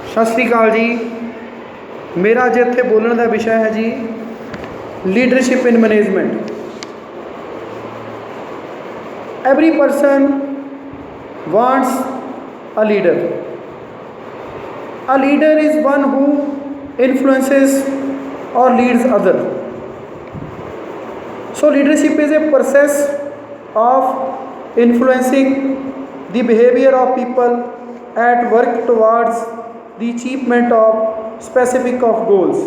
सत श्री अकाल जी। मेरा अज इत्थे बोलने का विषय है जी leadership in management. Every person wants a leader. A leader is one who influences और leads other. So leadership is a process of influencing the behavior of people at work towards the achievement of specific of goals.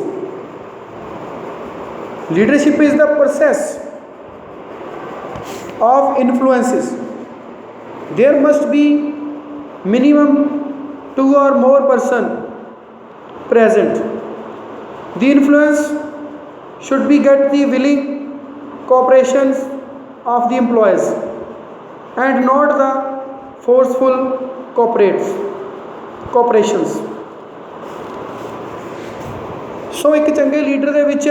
Leadership is the process of influences. There must be minimum 2 or more person present. The influence should be get the willing cooperations of the employees and not the forceful cooperations. सो एक चंगे leader दे विच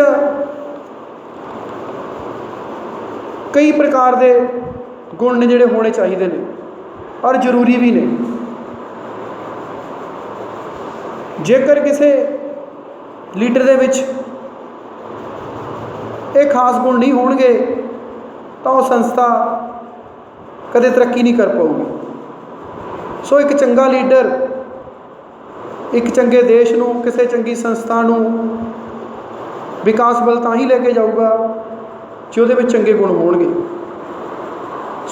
कई प्रकार के गुण ने जिहड़े होने चाहिए ने और जरूरी भी ने। जेकर किसी लीडर दे विच ये खास गुण नहीं होणगे तो वह संस्था कदे तरक्की नहीं कर पाऊगी। सो एक चंगा लीडर एक चंगे देश नूं किसी चंगी संस्था नूं विकास वल तां ही लेके जाऊगा जो उहदे विच चंगे गुण होणगे।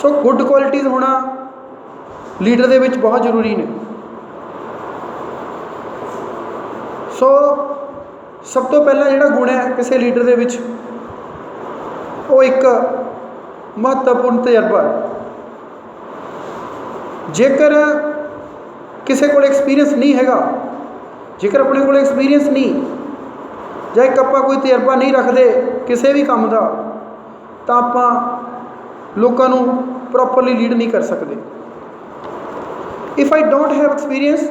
सो गुड क्वालिटीज़ होना लीडर दे विच बहुत जरूरी ने। सो सब तो पहला जिहड़ा गुण है किसी लीडर दे विच वो एक महत्वपूर्ण तजर्बा है। जेकर किसी को एक्सपीरियंस नहीं हैगा, जेकर अपने को एक्सपीरियंस नहीं ਜਾਂ ਇੱਕ ਆਪਾਂ कोई तजर्बा नहीं रखते किसी भी काम का तो आप लोगों को प्रॉपरली लीड नहीं कर सकते। If I don't have experience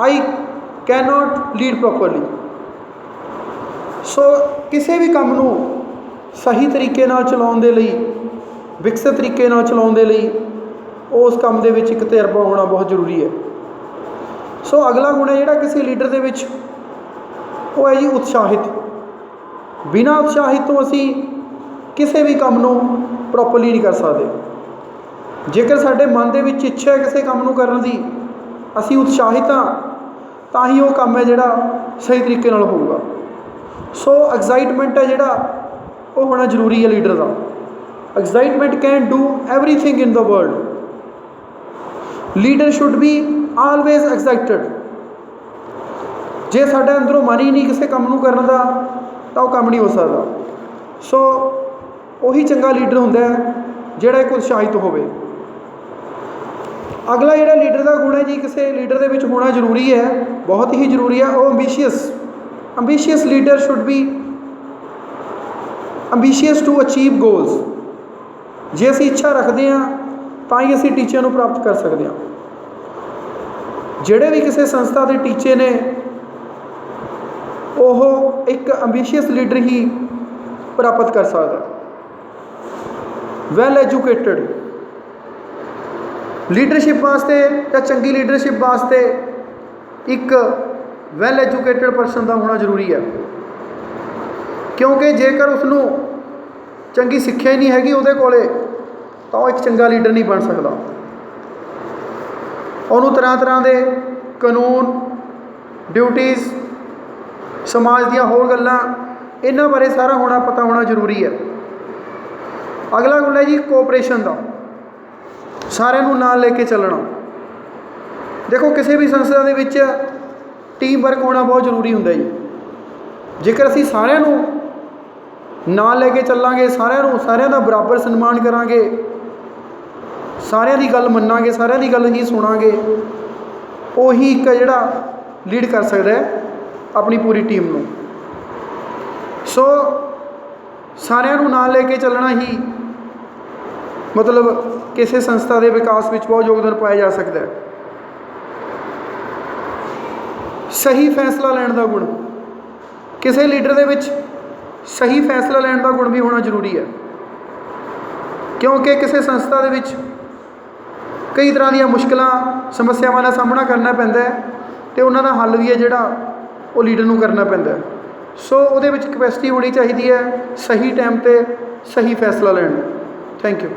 I can not lead properly. So किसी भी काम को सही तरीके नाल चलाउण दे लई विकसित तरीके नाल चलाउण दे लई उस काम दे विच एक तजर्बा होना बहुत जरूरी है। सो अगला गुण है जिहड़ा किसी लीडर दे विच वो है जी उत्साहित। बिना उत्साहित तो असी किसी भी काम नूं प्रॉपरली नहीं कर सकते। जेकर साडे मन दे विच इच्छा है किसी काम नूं करन दी असी उत्साहित हाँ तां ही वो काम है जिहड़ा सही तरीके नाल होऊगा। सो एक्साइटमेंट है जिहड़ा वो होना जरूरी है लीडर का। Excitement can do everything in the world. Leader should be always excited. जे साडे अंदरों मन ही नहीं किसी काम करने का तो वह काम नहीं हो सकता। सो उही चंगा लीडर हुंदा है जिहड़ा एक उत्साहित होवे। अगला जिहड़ा लीडर का गुण है जी किसी लीडर दे विच होना जरूरी है, बहुत ही जरूरी है, वो ambitious leader should be ambitious to achieve goals. जे असी इच्छा रखते हैं तो ही असी टीचिਆਂ ਨੂੰ प्राप्त कर सकते हैं। ਜਿਹੜੇ भी किसी संस्था के टीचे ने वो एक अंबीशियस लीडर ही प्राप्त कर सकता। वैल एजुकेटेड लीडरशिप वास्ते या चंगी लीडरशिप वास्ते एक वैल एजुकेटेड परसन का होना जरूरी है। क्योंकि जेकर उसनों चंगी सिक्ख्या ही नहीं हैगी उहदे कोले तो वह एक चंगा लीडर नहीं बन सकता। उन्होंने तरह तरह के कानून ड्यूटीज़ समाज दियाँ होर गल्लां इन्हां बारे सारा होना पता होना जरूरी है। अगला गुण है जी कोऑपरेशन का, सारिਆਂ नाल लेके चलना। देखो किसी भी संस्था के विच टीम वर्क होना बहुत जरूरी हुंदा जी। जेकर असीं सारिਆਂ नाल लेके चलांगे, सारिਆਂ का बराबर सन्मान करांगे, सारिਆਂ की गल मन्नांगे, सारिਆਂ की गल ही सुनांगे, उही एक जिहड़ा लीड कर सकता है अपनी पूरी टीम नूं। सो सारिਆਂ नाल लेके चलना ही मतलब किसी संस्था के विकास में बहुत योगदान पाया जा सकता है। सही फैसला लैण का गुण किसी लीडर के विच सही फैसला लैण का गुण भी होना जरूरी है। क्योंकि किसी संस्था के कई तरह दी मुश्किलां समस्यावां का सामना करना पैंदा है ਤੇ ਉਹਨਾਂ ਦਾ ਹੱਲ ਵੀ ਹੈ ਜਿਹੜਾ ਉਹ ਲੀਡਰ ਨੂੰ ਕਰਨਾ ਪੈਂਦਾ। ਸੋ ਉਹਦੇ ਵਿੱਚ ਕਪੈਸਿਟੀ ਹੋਣੀ ਚਾਹੀਦੀ ਹੈ ਸਹੀ ਟਾਈਮ 'ਤੇ ਸਹੀ ਫੈਸਲਾ ਲੈਣ। Thank you.